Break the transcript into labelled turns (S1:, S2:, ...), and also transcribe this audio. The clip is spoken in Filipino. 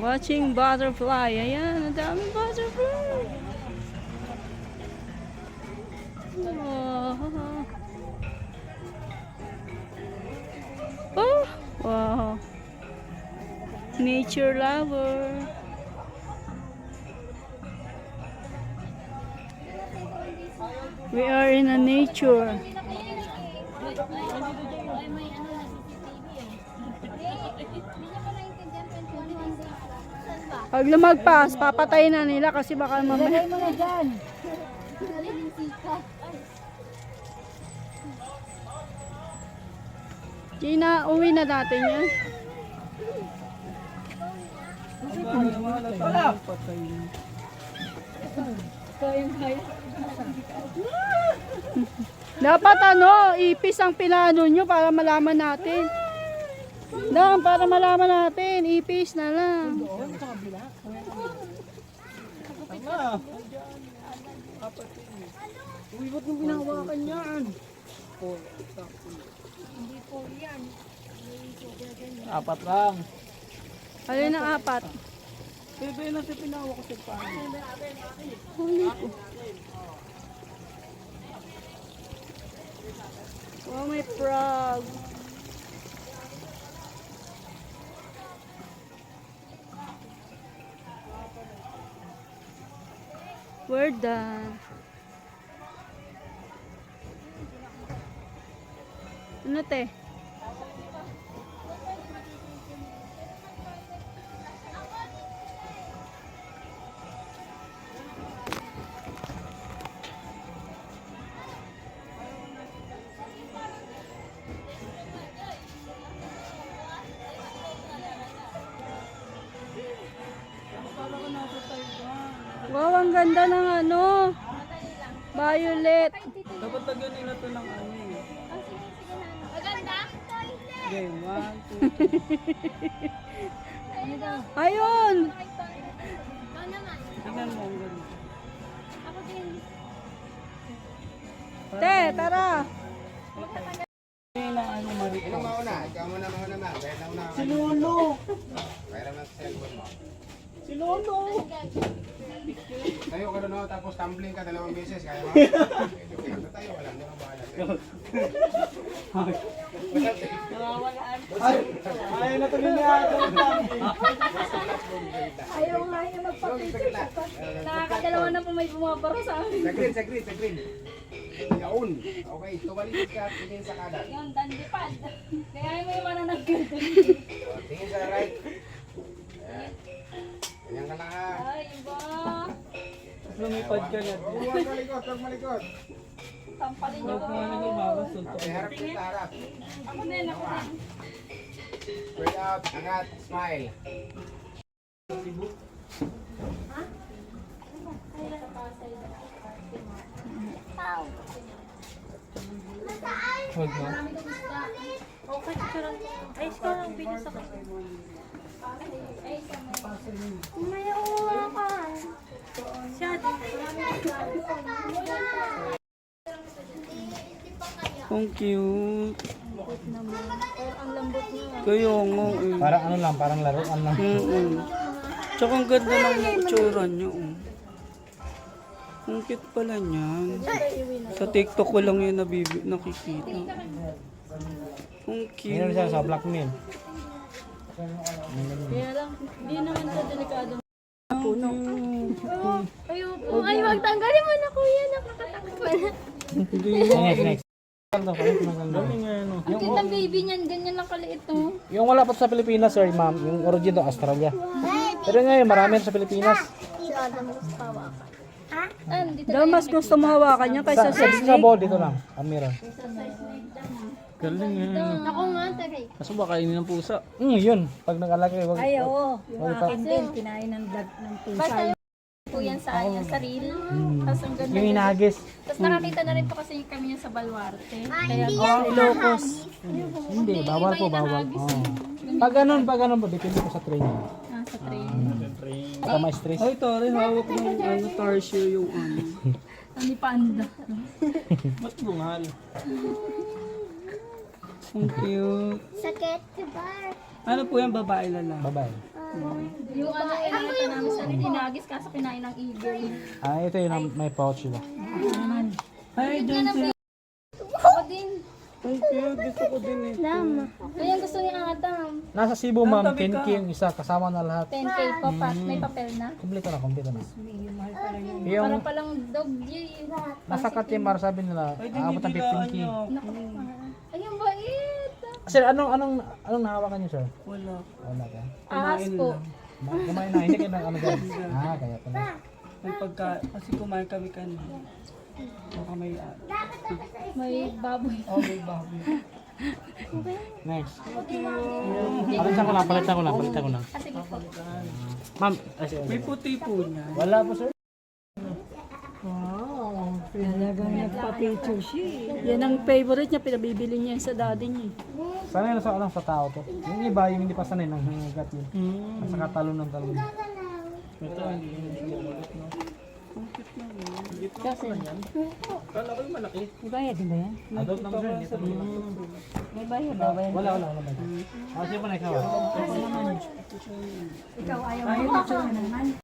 S1: Watching butterfly. Ayan, ang daming butterfly. Oh. Oh, wow. Nature lover. We are in a nature. Pag lumagpas, papatayin na nila kasi baka mamaya.
S2: Mo na dyan.
S1: Gina, uwi na natin yan. Dapat ipis ang pinano nyo para malaman natin. Para malaman natin, ipis na lang.
S2: Uy, ba't nung pinahawakan yan?
S3: Apat lang.
S1: Alin ang apat?
S3: Bebe na si pinawak ko sa paano.
S1: Huli ko. Oh, may frog. We're done. Ano te? Wow, ang ganda ng violet.
S3: Dapat lagyan nila to ng ano eh.
S4: Maganda?
S3: Game 1, 2,
S1: Ayun!
S4: Ikaw naman.
S3: tingnan mo ang ganda.
S4: Ako din.
S1: Te, tara!
S3: Kaya na ano marito.
S5: Ikaw mauna, ma'am. Kaya na una.
S3: Si Lolo!
S5: Kaya naman sa cellphone mo.
S3: Si Lolo!
S5: Tayo ka doon, tapos tumbling ka 2 beses. Kaya mo. Ito tayo, wala na ang bahala sa'yo.
S3: Ay! Ayaw na tuloy niya ako.
S4: Ayaw nga niya magpapicture. Nakakadalawa na po may bumabara sa amin.
S5: Sa green. Yaon. Okay, tumalikod ka, tingin sa kanan.
S4: Yung dandipad. Kaya may mananaggal.
S5: Tingin sa right. Ayan. Ganyan ka lang ha.
S4: Ay, iba.
S3: Lumipad ka na.
S5: Huwag malikot.
S4: Tampalin niyo
S3: Huwag
S4: ko.
S3: mo na gumabas.
S5: Okay, harap kita, harap.
S4: Ako din, ako din.
S5: Spread out, angat, smile.
S3: Huwag mo.
S4: Okay, picture. Ay, score ang bilis ako. May uwa ka. Siya din.
S3: Ang cute.
S4: Ang lambot niya.
S3: Kaya nga eh.
S5: Parang ano lang, parang laruan lang.
S3: Tsaka ang ganda ng itsura niya. Ang cute pala niyan. Sa TikTok ko lang yan nakikita. Ang
S5: Meron siya
S3: cute.
S5: sa blackmail.
S1: Kaya lang, hindi naman sa delikado.
S3: Puno.
S4: Ayoko. Ay, magtanggalin mo na kuya. Nakakatakot mo na.
S5: Next.
S3: Galing nga ano.
S4: Ang cute ng baby niyan. Ganyan lang kaliit to.
S5: Yung wala pa sa Pilipinas, sir, ma'am, yung origin to Australia. Pero ngayon, marami sa Pilipinas.
S4: Si Adam gusto hawakan. Ha? Dito
S1: Daw mas gusto mo hawakan niya kaysa sa
S5: Sa ball, dito lang. Amira.
S3: Galing nga ano.
S4: Ako nga, tagay.
S3: Kaso ba kainin ng pusa?
S5: Yun. Pag nag-alaki, wag.
S2: Ay, oo. Yung akin din, kinain ng pusa.
S4: Basta yung po yan sa kanya, sa reel. Tapos ang ganda.
S5: Yung inagis.
S4: Tapos nakakita na rin po kasi kami niya sa Baluarte. Kaya
S1: Ilocos.
S5: Hindi, bawal po, bawal. Oh. Pag ganun po, depende po sa training.
S4: sa train.
S5: Baka ma-stress.
S3: Ay, tari, hawak ng ano, Tarsio yung ano.
S4: Ani panda.
S3: Ba't bungal? Ang cute.
S4: Sakit, diba?
S3: Ano po yan, babae lalaki?
S5: Bye-bye.
S4: Yung ano, inangatan namin sa dinagis kaso kinain ng eagle.
S5: Ah, ito yung may pouch sila.
S3: Ay, dyan sila.
S4: Ako din.
S3: Ay, kaya gusto ko din eh.
S4: Kaya gusto ni Adam.
S5: Nasa Cebu, ma'am.
S3: tabi
S5: 10K
S3: ka.
S5: yung isa. Kasama na lahat.
S4: 10K pa pa. May papel na.
S5: Kompleto na, kompleto na.
S4: Para
S5: Yung
S4: palang dog G.
S5: nasa Katimar, sabi nila,
S3: Ay,
S5: aabot ng
S3: dinidilaan
S5: 15K.
S3: niya.
S4: Ay, ang bait.
S5: Sir, anong nahawakan niyo, sir?
S3: Wala.
S5: Wala ka.
S4: Ahas po.
S5: Kumain na, hindi kayo na ano dyan. Ah, kaya pala.
S3: May kasi kumain kami kanina. Baka may,
S4: May baboy.
S3: may baboy.
S5: Nice. Palitan ko lang.
S4: Ah, sige po.
S5: Ma'am, ay, sige.
S3: May puti po niya.
S5: Wala po, sir.
S2: Talagang nagpa-picture siya eh.
S1: Yan ang favorite niya, pinabibili niya sa daddy niya.
S5: Sanay na sa tao to. Yung iba, yung hindi pa sanay ng hangagat yun. Nasa katalon ng talon.
S3: Ito, hindi naman siya magulit, no? Ang cute na yun.
S1: Kasi,
S3: Kala ko yung malaki.
S2: May bayad din ba yan?
S5: Adult naman sir, hindi pa
S2: May bayad daw ba yan?
S5: Wala. Kasi mo na ikaw.
S2: Ikaw ayaw mo.